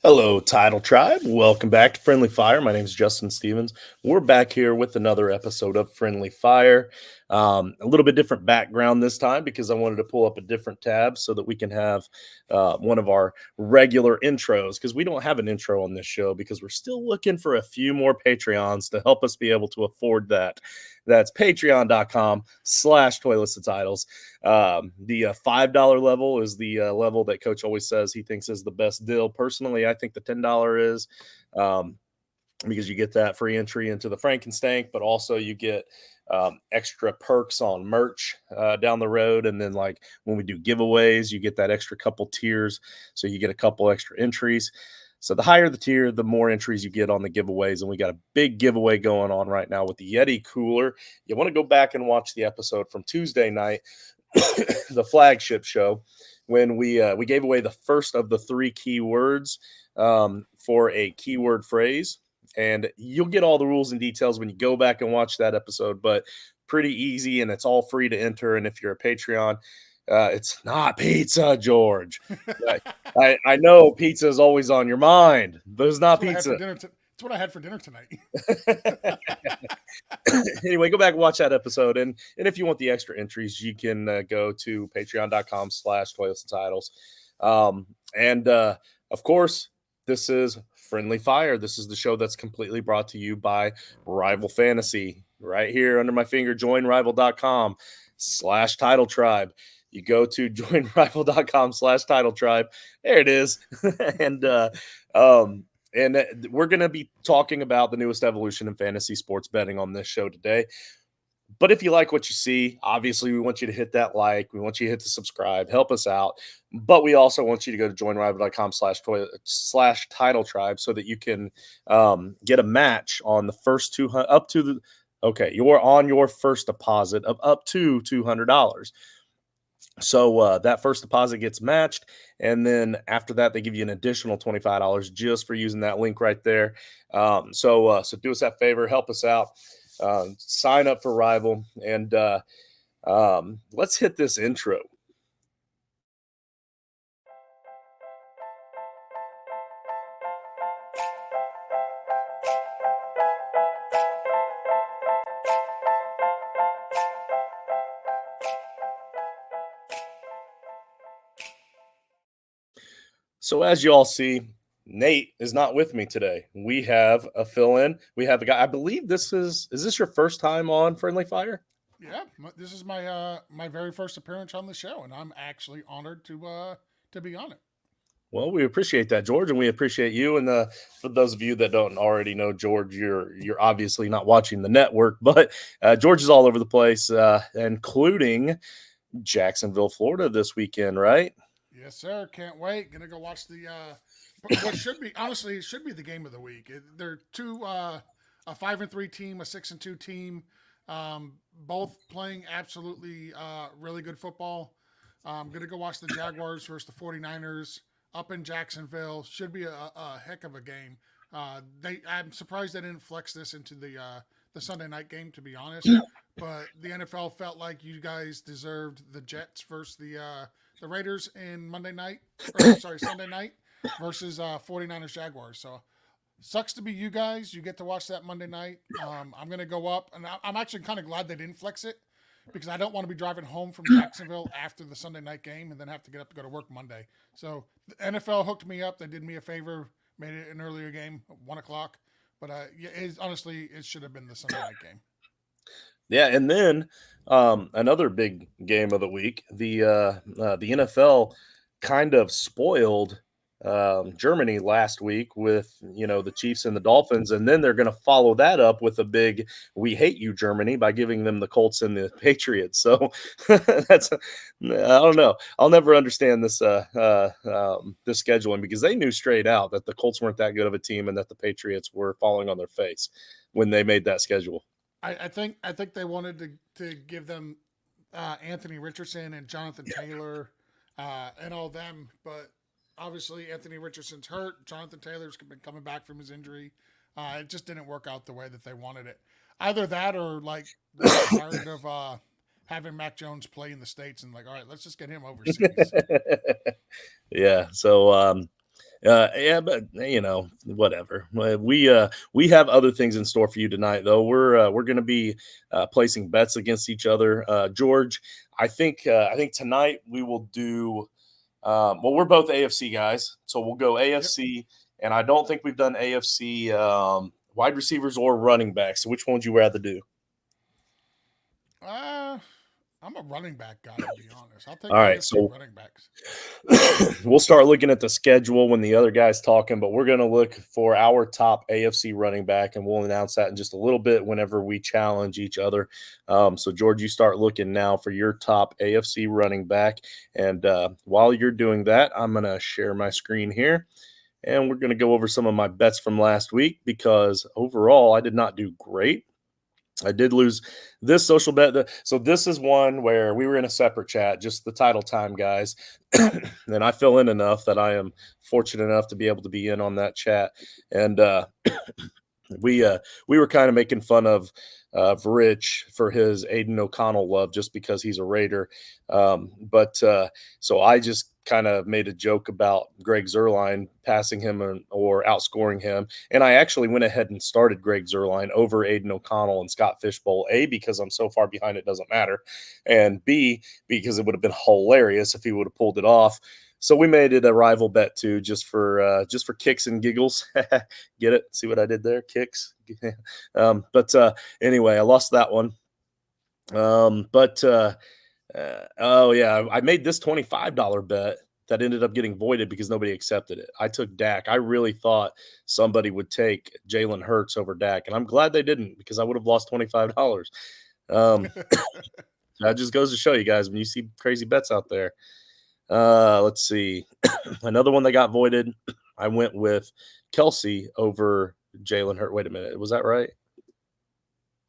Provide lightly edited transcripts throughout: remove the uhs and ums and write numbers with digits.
Hello, Title Tribe. Welcome back to Friendly Fire. My name is Justin Stevens. We're back here with another episode of Friendly Fire. A little bit different background this time because I wanted to pull up a different tab so that we can have one of our regular intros because we don't have an intro on this show because we're still looking for a few more Patreons to help us be able to afford that. That's patreon.com/toilets and titles. The $5 level is the level that Coach always says he thinks is the best deal. Personally, I think the $10 is um, because you get that free entry into the Frankenstank, but also you get extra perks on merch down the road. And then, like when we do giveaways, you get that extra couple tiers. So you get a couple extra entries. So the higher the tier, the more entries you get on the giveaways. And we got a big giveaway going on right now with the Yeti cooler. You want to go back and watch the episode from Tuesday night, the flagship show, when we gave away the first of the three keywords for a keyword phrase. And you'll get all the rules and details when you go back and watch that episode, but pretty easy and it's all free to enter. And if you're a Patreon, it's not pizza, George. I, I know pizza is always on your mind, but it's not pizza. That's what I had for dinner tonight. Anyway, go back and watch that episode. And if you want the extra entries, you can go to patreon.com/toilets and titles. And of course, this is Friendly Fire. This is the show that's completely brought to you by Rival Fantasy. Right here under my finger, joinrival.com/title tribe. You go to joinrival.com/title tribe. There it is. and we're going to be talking about the newest evolution in fantasy sports betting on this show today. But if you like what you see, obviously we want you to hit that like. We want you to hit the subscribe. Help us out. But we also want you to go to joinrival.com/title tribe so that you can get a match on the first 200 up to the you're on your first deposit of up to $200. So that first deposit gets matched, and then after that, they give you an additional $25 just for using that link right there. So do us that favor, help us out, sign up for Rival, and let's hit this intro. So as you all see, Nate is not with me today. We have a fill-in. We have a guy. I believe this is this your first time on Friendly Fire? Yeah, this is my very first appearance on the show, and I'm actually honored to be on it. Well, we appreciate that, George, and we appreciate you. And for those of you that don't already know George, you're obviously not watching the network, but George is all over the place, including Jacksonville, Florida this weekend, right? Yes, sir. Can't wait. Gonna go watch the what should be honestly it should be the game of the week. They're two a 5-3 team, a 6-2 team, both playing absolutely really good football. I'm gonna go watch the Jaguars versus the 49ers up in Jacksonville. Should be a heck of a game. I'm surprised they didn't flex this into the Sunday night game, to be honest. But the NFL felt like you guys deserved the Jets versus the Raiders in Sunday night versus 49ers Jaguars. So sucks to be you guys. You get to watch that Monday night. I'm going to go up, and I'm actually kind of glad they didn't flex it because I don't want to be driving home from Jacksonville after the Sunday night game and then have to get up to go to work Monday. So the NFL hooked me up. They did me a favor, made it an earlier game, 1 o'clock. But honestly, it should have been the Sunday night game. Yeah, and then another big game of the week, the NFL kind of spoiled Germany last week with the Chiefs and the Dolphins, and then they're going to follow that up with a big "We hate you, Germany" by giving them the Colts and the Patriots. So that's I don't know. I'll never understand this this scheduling because they knew straight out that the Colts weren't that good of a team and that the Patriots were falling on their face when they made that schedule. I think they wanted to give them Anthony Richardson and Jonathan Taylor and all them, but obviously Anthony Richardson's hurt. Jonathan Taylor's been coming back from his injury. It just didn't work out the way that they wanted it. Either that or like they're tired of having Mac Jones play in the States and like, all right, let's just get him overseas. Yeah. So Yeah, but whatever. We have other things in store for you tonight, though. We're going to be placing bets against each other. George, I think tonight we will do. Well, we're both AFC guys, so we'll go Yep. AFC, and I don't think we've done AFC wide receivers or running backs. So which one would you rather do? Uh, I'm a running back guy, to be honest. I'll take All right, AFC so running backs. we'll start looking at the schedule when the other guy's talking, but we're going to look for our top AFC running back, and we'll announce that in just a little bit whenever we challenge each other. So, George, you start looking now for your top AFC running back. And while you're doing that, I'm going to share my screen here, and we're going to go over some of my bets from last week because overall I did not do great. I did lose this social bet. So this is one where we were in a separate chat, just the title time guys. And I fill in enough that I am fortunate enough to be able to be in on that chat. And we were kind of making fun of Rich for his Aiden O'Connell love just because he's a Raider. But so I just kind of made a joke about Greg Zerline passing him or outscoring him. And I actually went ahead and started Greg Zerline over Aiden O'Connell and Scott Fishbowl, A, because I'm so far behind it doesn't matter, and B, because it would have been hilarious if he would have pulled it off. So we made it a rival bet too, just for kicks and giggles. Get it? See what I did there? Kicks. But anyway, I lost that one. Oh yeah, I made this $25 bet that ended up getting voided because nobody accepted it. I took Dak. I really thought somebody would take Jalen Hurts over Dak, and I'm glad they didn't because I would have lost $25. Um, that just goes to show you guys when you see crazy bets out there. Let's see. Another one that got voided. I went with Kelsey over Jalen Hurt. Wait a minute. Was that right?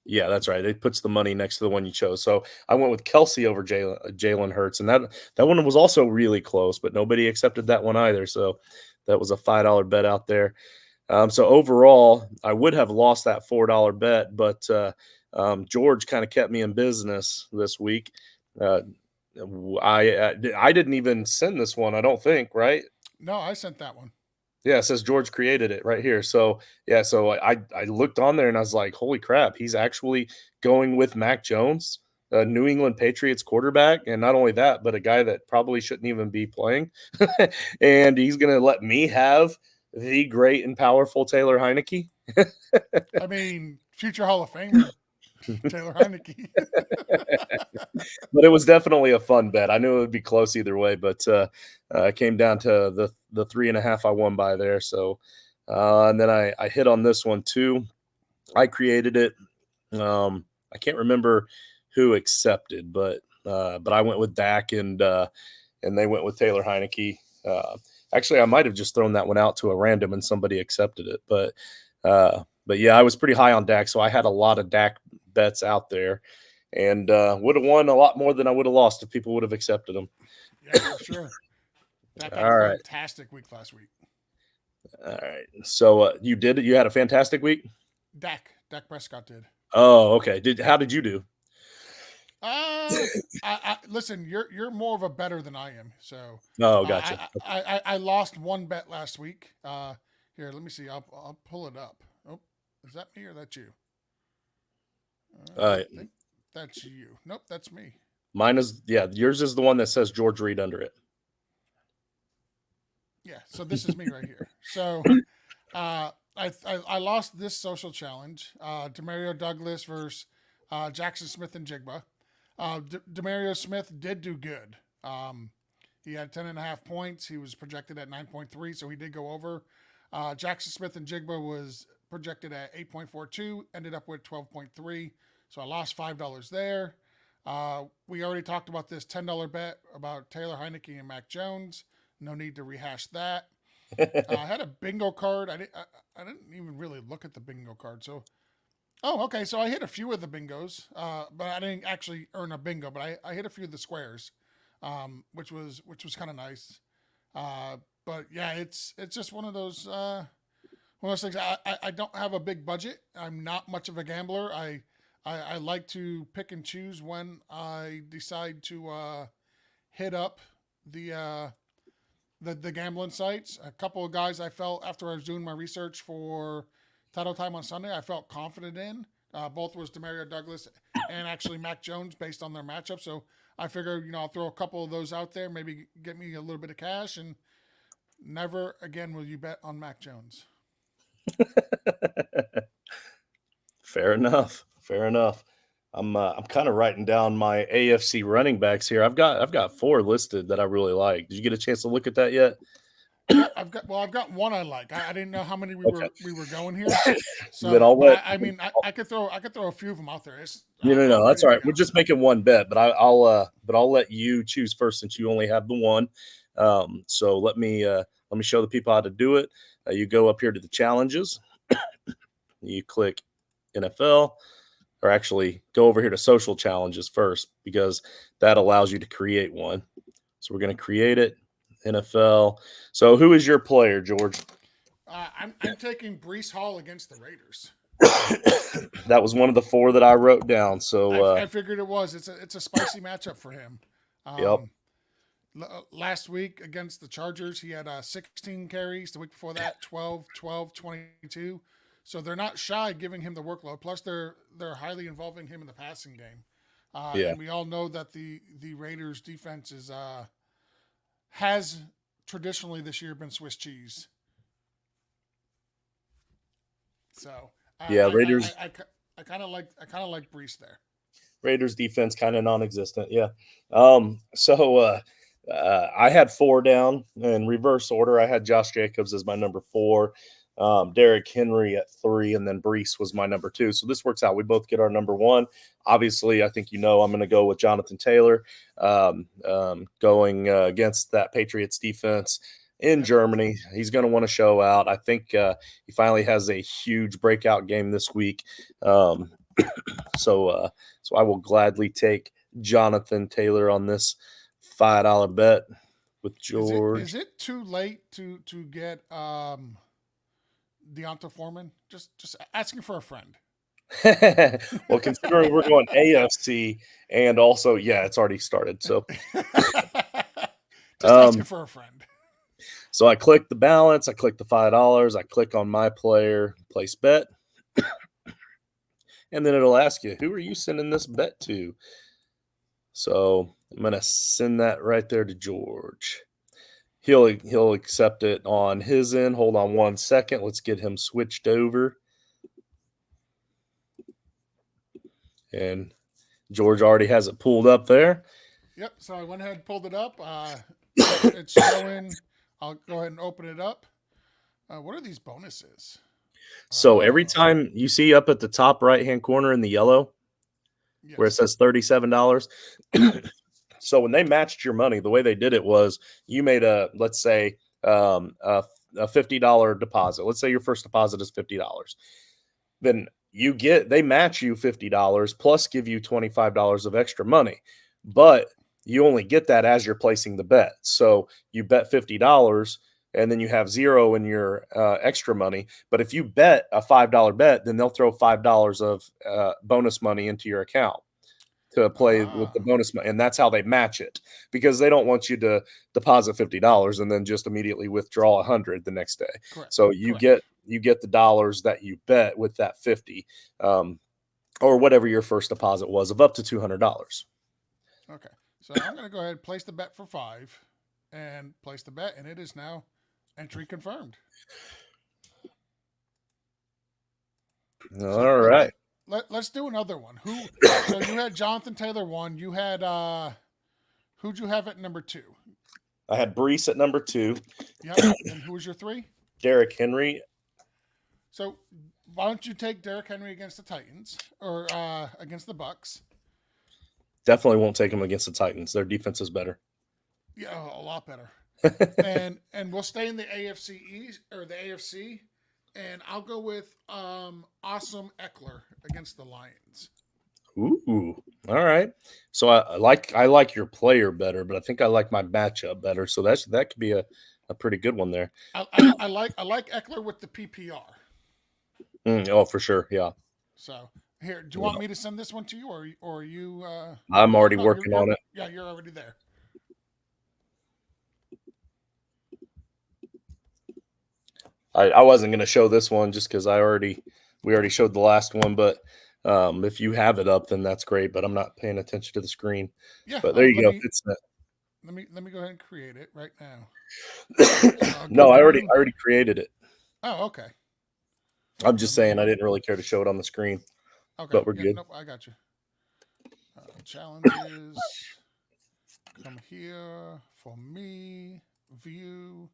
Yeah, that's right. It puts the money next to the one you chose. So I went with Kelsey over Jalen Hurts, and that one was also really close, but nobody accepted that one either. So that was a $5 bet out there. So overall, I would have lost that $4 bet, but George kind of kept me in business this week. Uh, I didn't even send this one, I don't think, right? No, I sent that one. Yeah, it says George created it right here. So yeah, so I looked on there and I was like, holy crap, he's actually going with Mac Jones, a New England Patriots quarterback, and not only that, but a guy that probably shouldn't even be playing, and he's gonna let me have the great and powerful Taylor Heineke. I mean, future Hall of Famer Taylor Heineke. But it was definitely a fun bet. I knew it would be close either way, but it came down to the 3.5 I won by there. So, and then I hit on this one too. I created it. I can't remember who accepted, but I went with Dak and they went with Taylor Heineke. Actually, I might have just thrown that one out to a random and somebody accepted it, but yeah, I was pretty high on Dak, so I had a lot of Dak bets out there, and would have won a lot more than I would have lost if people would have accepted them. Yeah, for sure. Dak had a All right, fantastic week last week. all right. So you had a fantastic week. Dak Prescott did. Oh, okay. How did you do? I listen. You're more of a better than I am. So Oh, gotcha. I lost one bet last week. Here, let me see. I'll pull it up. Oh, is that me or that you? I Uh, think that's you. Nope, that's me. Mine is, yeah, yours is the one that says George Reed under it. Yeah. So this is me right here. So I lost this social challenge. Demario Douglas versus Jackson Smith and Jigba. Demario Smith did do good. He had 10.5 points. He was projected at 9.3, so he did go over. Jackson Smith and Jigba was projected at 8.42, ended up with 12.3. So I lost $5 there. We already talked about this $10 bet about Taylor Heineke and Mac Jones. No need to rehash that. I had a bingo card. I didn't even really look at the bingo card. So, okay. So I hit a few of the bingos, but I didn't actually earn a bingo. But I hit a few of the squares, which was kind of nice. But yeah, it's just one of those things. I don't have a big budget. I'm not much of a gambler. I like to pick and choose when I decide to hit up the the gambling sites. A couple of guys I felt after I was doing my research for Title Time on Sunday, I felt confident in. Both was Demario Douglas and actually Mac Jones based on their matchup. So I figured, I'll throw a couple of those out there, maybe get me a little bit of cash, and never again will you bet on Mac Jones. Fair enough. Fair enough. I'm kind of writing down my AFC running backs here. I've got 4 listed that I really like. Did you get a chance to look at that yet? Yeah, I've got one I like. I didn't know how many Okay. we were going here. Then So, I'll but let I could throw a few of them out there. no, I'm that's ready all to right. We're go. just making one bet, but I'll let you choose first since you only have the one. So let me show the people how to do it. You go up here to the challenges. You click NFL, or actually go over here to social challenges first because that allows you to create one. So we're going to create it. NFL. So who is your player, George? I'm taking Brees Hall against the Raiders. That was one of the 4 that I wrote down. So I figured it was. It's a spicy matchup for him. yep. Last week against the Chargers, he had 16 carries. The week before that, 12, 12, 22. So they're not shy giving him the workload. Plus, they're highly involving him in the passing game. Yeah. And we all know that the Raiders defense has traditionally this year been Swiss cheese. So Yeah, Raiders I kind of like Brees there. Raiders defense kind of non-existent. Yeah. I had 4 down in reverse order. I had Josh Jacobs as my number 4, Derrick Henry at 3, and then Brees was my number 2. So this works out. We both get our number 1. Obviously, I think I'm going to go with Jonathan Taylor, going against that Patriots defense in Germany. He's going to want to show out. I think he finally has a huge breakout game this week. So I will gladly take Jonathan Taylor on this $5 bet with George. Is it too late to get Deonta Foreman? Just asking for a friend. Well, considering we're going AFC and also, it's already started. So just asking for a friend. So I click the balance, I click the $5, I click on my player, place bet. And then it'll ask you, who are you sending this bet to? So I'm going to send that right there to George. He'll accept it on his end. Hold on one second. Let's get him switched over. And George already has it pulled up there. Yep. So I went ahead and pulled it up. It's showing. I'll go ahead and open it up. What are these bonuses? So every time you see up at the top right-hand corner in the yellow, yes, where it says $37, so when they matched your money, the way they did it was you made let's say, a $50 deposit. Let's say your first deposit is $50. Then they match you $50 plus give you $25 of extra money. But you only get that as you're placing the bet. So you bet $50 and then you have 0 in your extra money. But if you bet a $5 bet, then they'll throw $5 of bonus money into your account to play with the bonus money. And that's how they match it, because they don't want you to deposit $50 and then just immediately withdraw $100 the next day. Correct. So you get the dollars that you bet with that 50, or whatever your first deposit was, of up to $200. Okay. So I'm going to go ahead and place the bet for 5 and place the bet, and it is now entry confirmed. All right. Let's do another one. So you had Jonathan Taylor 1. You had who'd you have at number 2? I had Brees at number 2. Yep. And who was your 3? Derrick Henry. So why don't you take Derrick Henry against the Titans or against the Bucks? Definitely won't take him against the Titans. Their defense is better. Yeah, a lot better. and we'll stay in the AFC East or the AFC, and I'll go with Awesome Eckler against the Lions. Ooh, all right. So I like your player better, but I think I like my matchup better. So that could be a pretty good one there. I like Eckler with the PPR. Oh, for sure, yeah. So here, do you want me to send this one to you, or you? I'm already working on it. Yeah, you're already there. I wasn't going to show this one just because we already showed the last one, but if you have it up, then that's great. But I'm not paying attention to the screen. Yeah. But there you Let go. me It's let me go ahead and create it right now. So that. I'll No, give you. I already created it. Oh, okay. I'm Let just saying I me. didn't really care to show it on the screen, Okay. but we're Yeah. good. Nope. I got you. Challenges. Come here for me. View.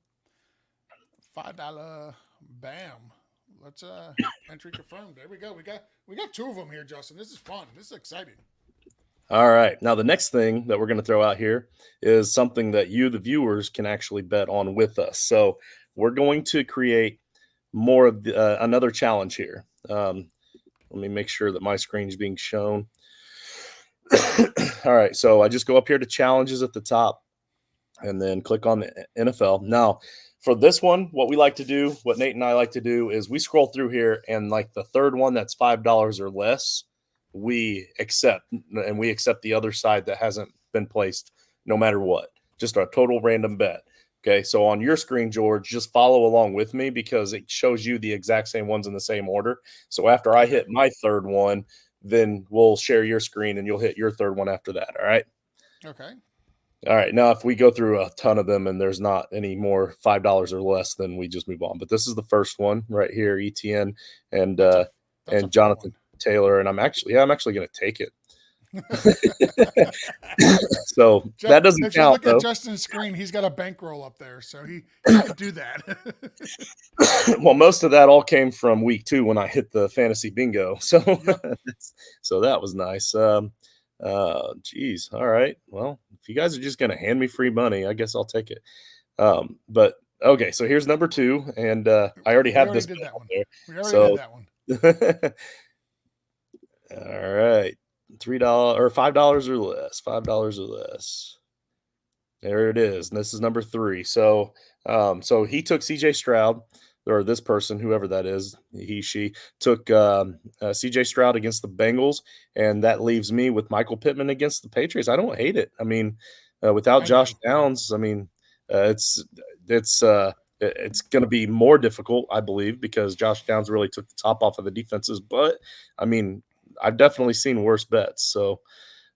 $5. Bam. Let's entry confirmed. There we go. We got two of them here, Justin. This is fun. This is exciting. All right. Now the next thing that we're going to throw out here is something that you, the viewers, can actually bet on with us. So we're going to create more of another challenge here. Let me make sure that my screen is being shown. All right. So I just go up here to challenges at the top and then click on the NFL. Now, for this one, what we like to do, what Nate and I like to do is we scroll through here and like the third one that's $5 or less, we accept and we accept the other side that hasn't been placed no matter what. Just a total random bet. Okay, so on your screen, George, just follow along with me because it shows you the exact same ones in the same order. So after I Okay. hit my third one, then we'll share your screen and you'll hit your third one after that. All right. Okay. All right. Now, if we go through a ton of them and there's not any more $5 or less, then we just move on. But this is the first one right here, ETN That's a that's a and fun Jonathan one. Taylor, and I'm actually going to take it. So that doesn't If you count look at though. Justin's screen, he's got a bankroll up there, so he could do that. Well, most of that all came from week 2 when I hit the fantasy bingo. So Yep. so that was nice. Geez. All right. Well, if you guys are just going to hand me free money, I guess I'll take it. But okay, so here's number 2, and I already We have already this did bet that on one. there. We already did So that one. all right, $3 or $5 or less. $5 or less. There it is. And this is number 3. So so he took CJ Stroud, or this person, whoever that is, he, she took CJ Stroud against the Bengals, and that leaves me with Michael Pittman against the Patriots. I don't hate it. I mean, without I Josh do. Downs, I mean, it's it's going to be more difficult, I believe, because Josh Downs really took the top off of the defenses. But I mean, I've definitely seen worse bets. So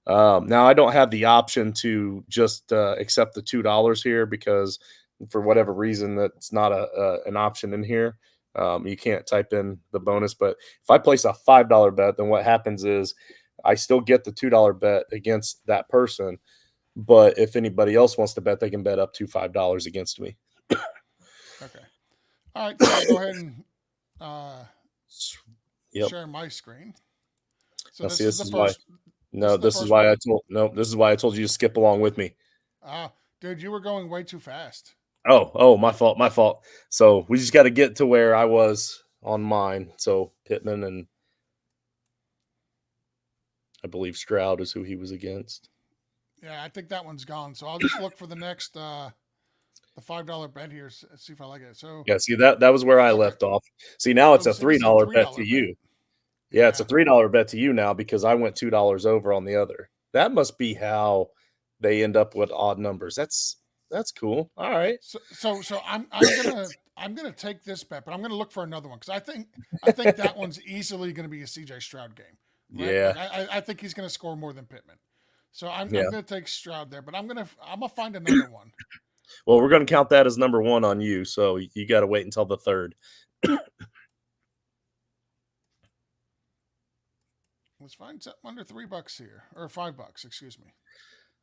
now I don't have the option to just accept the $2 here because for whatever reason that's not an option in here. You can't type in the bonus, but if I place a $5 bet, then what happens is I still get the $2 bet against that person. But if anybody else wants to bet, they can bet up to $5 against me. Okay. All right. So I'll go ahead and uh, Yep. share my screen. So Now see, this is this the is why. first. This No, is the this is first why I one. told. No, this is why I told you to skip along with me. Dude, you were going way too fast. Oh, my fault, my fault. So we just got to get to where I was on mine. So Pittman and I believe Stroud is who he was against. Yeah, I think that one's gone. So I'll just look for the next the $5 bet here. See if I like it. So Yeah, see that was where I okay. left off. See, now Oh, it's a this is a $3 bet to $3 bet. you. Yeah, it's a Yeah. $3 bet to you now because I went $2 over on the other. That must be how they end up with odd numbers. That's cool. All right. So I'm gonna take this bet, but I'm gonna look for another one because I think that one's easily gonna be a CJ Stroud game, right? Yeah. Like I think he's gonna score more than Pittman. So I'm Yeah. gonna take Stroud there, but I'm gonna find another one. Well, we're going to count that as number 1 on you, so you got to wait until the third. Let's find something under $3 here or $5. Excuse me.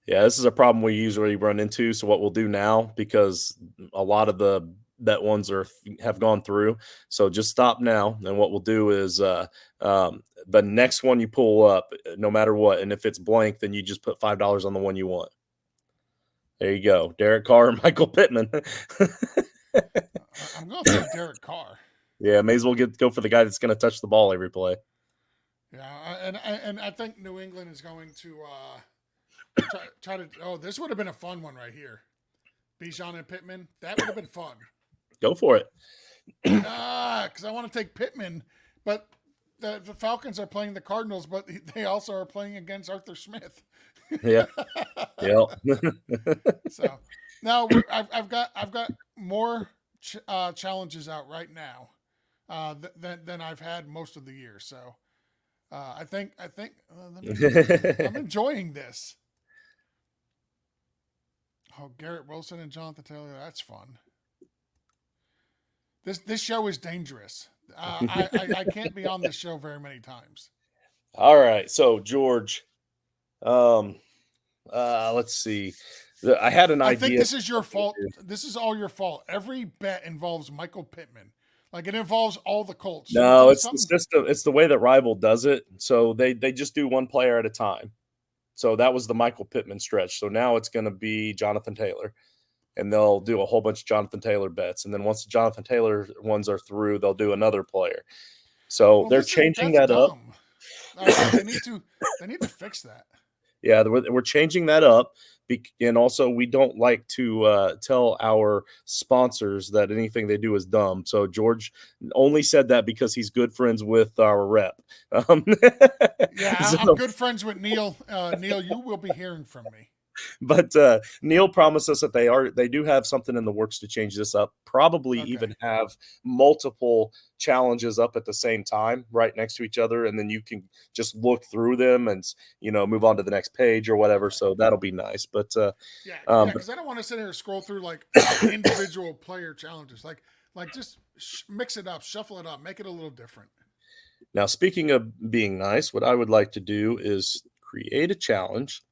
Yeah, this is a problem we usually run into. So what we'll do now, because a lot of the bet ones have gone through, so just stop now. And what we'll do is the next one you pull up, no matter what, and if it's blank, then you just put $5 on the one you want. There you go, Derek Carr or Michael Pittman. I'm going for Derek Carr. Yeah, may as well go for the guy that's going to touch the ball every play. Yeah, and I think New England is going to try to. Oh, this would have been a fun one right here. Bijan and Pittman. That would have been fun. Go for it. Because I want to take Pittman, but the Falcons are playing the Cardinals, but they also are playing against Arthur Smith. Yeah. Yeah. So now I've got more challenges out right now than I've had most of the year. So I think I'm enjoying this. Oh, Garrett Wilson and Jonathan Taylor, that's fun. This show is dangerous. I can't be on this show very many times. All right, so George, um, let's see. I had an I think idea. this is your fault. This is all your fault. Every bet involves Michael Pittman. Like it involves all the Colts. Should we No, do it's the something? system. It's the way that Rival does it. So they just do one player at a time. So that was the Michael Pittman stretch. So now it's going to be Jonathan Taylor, and they'll do a whole bunch of Jonathan Taylor bets. And then once the Jonathan Taylor ones are through, they'll do another player. So Well, they're changing that's that up. dumb. They need to fix that. Yeah, we're changing that up. And also, we don't like to tell our sponsors that anything they do is dumb. So George only said that because he's good friends with our rep. Yeah, I'm So, good friends with Neil. Neil, you will be hearing from me. but Neil promised us that they do have something in the works to change this up. Probably Okay. even have multiple challenges up at the same time, right next to each other, and then you can just look through them and move on to the next page or whatever. So that'll be nice. But Yeah, but because I don't want to sit here and scroll through like individual player challenges. Like just mix it up, shuffle it up, make it a little different. now, speaking of being nice, what I would like to do is create a challenge.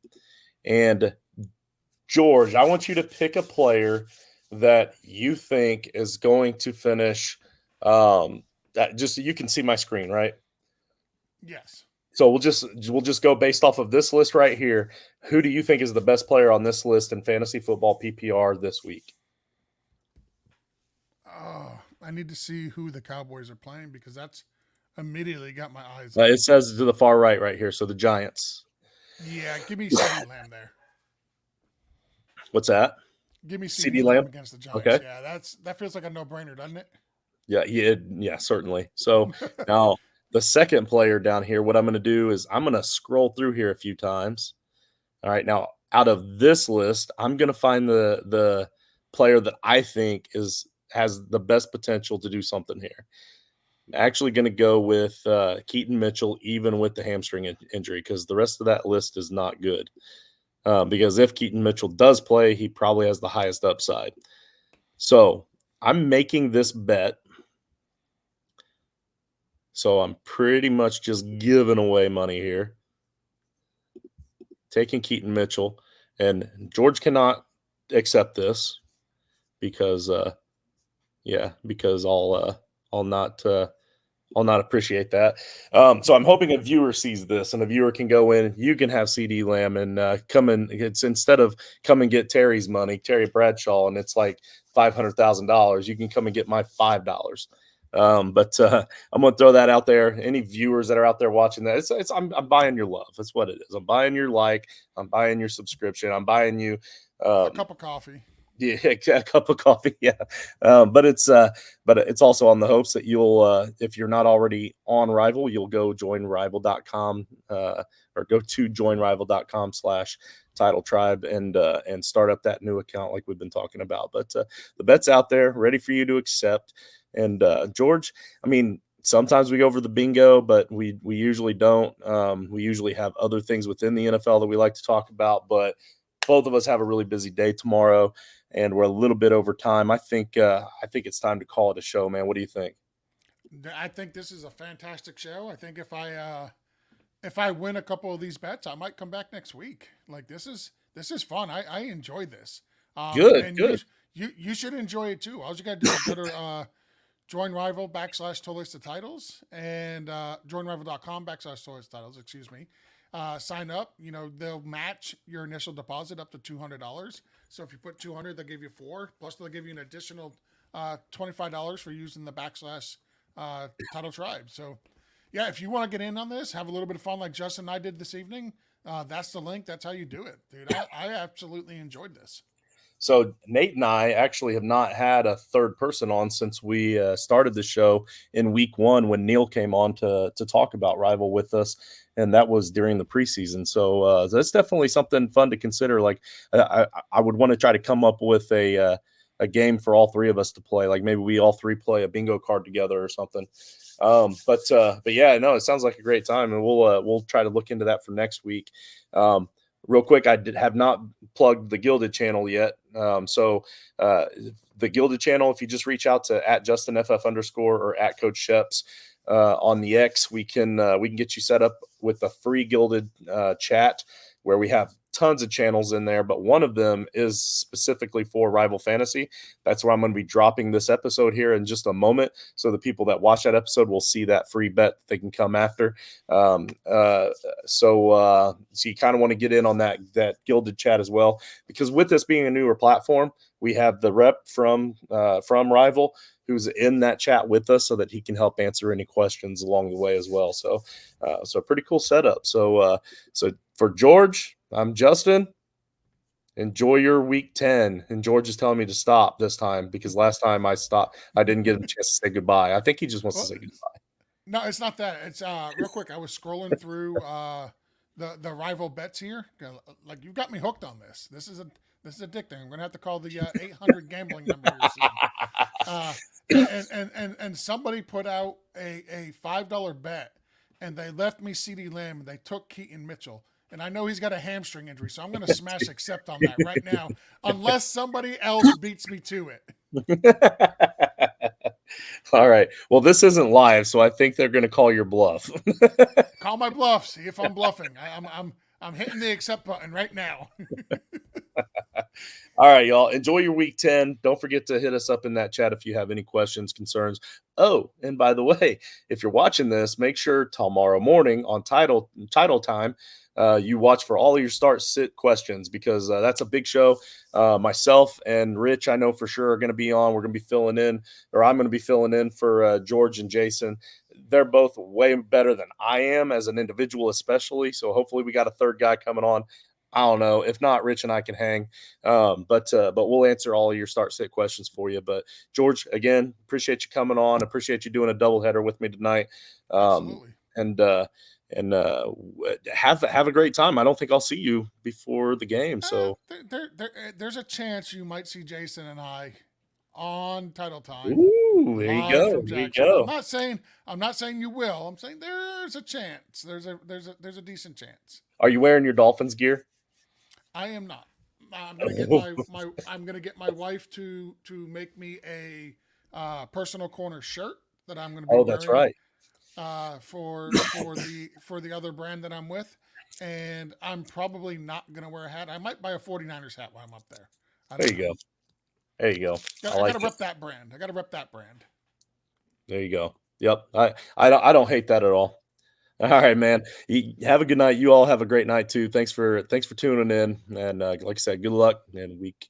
And George, I want you to pick a player that you think is going to finish. That just you can see my screen, right? Yes. So we'll just go based off of this list right here. Who do you think is the best player on this list in fantasy football PPR this week? I need to see who the Cowboys are playing because that's immediately got my eyes. It says to the far right here. So the Giants. Yeah, give me CeeDee Lamb there. What's that? Give me CeeDee CeeDee Lamb? Lamb against the Giants. Okay. Yeah, that feels like a no-brainer, doesn't it? Yeah, certainly. So now the second player down here, what I'm going to do is I'm going to scroll through here a few times. All right, now out of this list, I'm going to find the player that I think has the best potential to do something here. I'm actually going to go with Keaton Mitchell, even with the hamstring injury, because the rest of that list is not good. Because if Keaton Mitchell does play, he probably has the highest upside. So I'm making this bet. So I'm pretty much just giving away money here. Taking Keaton Mitchell. And George cannot accept this because because I'll not appreciate that. So I'm hoping a viewer sees this and a viewer can go in. You can have CeeDee Lamb and come in. It's instead of come and get Terry's money, Terry Bradshaw, and it's like $500,000. You can come and get my $5. But I'm going to throw that out there. Any viewers that are out there watching that, I'm buying your love. That's what it is. I'm buying your like. I'm buying your subscription. I'm buying you A cup of coffee. yeah, a cup of coffee. Yeah, but it's also on the hopes that you'll, if you're not already on Rival, you'll go join Rival.com or go to joinrival.com/Title Tribe and start up that new account like we've been talking about. But the bet's out there, ready for you to accept. And George, I mean, sometimes we go over the bingo, but we usually don't. We usually have other things within the NFL that we like to talk about, but both of us have a really busy day tomorrow, and we're a little bit over time. I think it's time to call it a show, man. What do you think? I think this is a fantastic show. I think if I win a couple of these bets, I might come back next week. Like this is fun. I enjoy this. Good, and good. You should enjoy it too. All you got to do is go to join Rival /Total Titles and joinrival.com /Total, excuse me. Sign up. You know, they'll match your initial deposit up to $200. So if you put 200, they'll give you $4. Plus, they'll give you an additional $25 for using the /Title Tribe. So, yeah, if you want to get in on this, have a little bit of fun like Justin and I did this evening, that's the link. That's how you do it, dude. I absolutely enjoyed this. So Nate and I actually have not had a third person on since we started the show in week 1 when Neil came on to talk about Rival with us, and that was during the preseason. So that's definitely something fun to consider. Like I would want to try to come up with a a game for all three of us to play. Like maybe we all three play a bingo card together or something. But yeah, no, it sounds like a great time, and we'll try to look into that for next week. Um, Real quick, have not plugged the Gilded channel yet. Uh, the Gilded channel, if you just reach out to at JustinFF underscore or at Coach Sheps on the X, we can get you set up with a free Gilded chat where we have tons of channels in there, but one of them is specifically for Rival Fantasy. That's where I'm going to be dropping this episode here in just a moment. So the people that watch that episode will see that free bet they can come after. So you kind of want to get in on that Gilded chat as well, because with this being a newer platform, we have the rep from Rival who's in that chat with us so that he can help answer any questions along the way as well. So a pretty cool setup. So for George, I'm Justin. Enjoy your week 10. And George is telling me to stop this time because last time I stopped, I didn't get him a chance to say goodbye. I think he just wants to Well, say goodbye. no, it's not that. It's real quick. I was scrolling through the rival bets here. Like you got me hooked on this. This is addicting. I'm gonna have to call the 800 gambling number here soon. Uh, and somebody put out a $5 bet, and they left me CD Lamb, and they took Keaton Mitchell. And I know he's got a hamstring injury, so I'm going to smash accept on that right now, unless somebody else beats me to it. All right. Well, this isn't live, so I think they're going to call your bluff. Call my bluff. See if I'm bluffing. I'm hitting the accept button right now. All right, y'all. Enjoy your week 10. Don't forget to hit us up in that chat if you have any questions, concerns. Oh, and by the way, if you're watching this, make sure tomorrow morning on title time, you watch for all of your start sit questions, because that's a big show. Myself and Rich, I know for sure, are going to be on. We're going to be filling in, or I'm going to be filling in for George and Jason. They're both way better than I am as an individual, especially. So hopefully we got a third guy coming on. I don't know. If not, Rich and I can hang. But we'll answer all of your start sit questions for you. But George, again, appreciate you coming on. Appreciate you doing a doubleheader with me tonight. Absolutely. And have a great time. I don't think I'll see you before the game. So there's a chance you might see Jason and I on title time. ooh, there you Live go. from There you Jacksonville. go. I'm not saying you will. I'm saying there's a chance. There's a decent chance. Are you wearing your Dolphins gear? I am not. I'm gonna get I'm gonna get my wife to make me a personal corner shirt that I'm gonna be Oh, wearing. that's right. For the other brand that I'm with, and I'm probably not gonna wear a hat. I might buy a 49ers hat while I'm up there. There you go. There you go. I gotta rep that brand. I gotta rep that brand. There you go. Yep. I don't hate that at all. All right, man. You have a good night. You all have a great night too. Thanks for tuning in. And like I said, good luck and week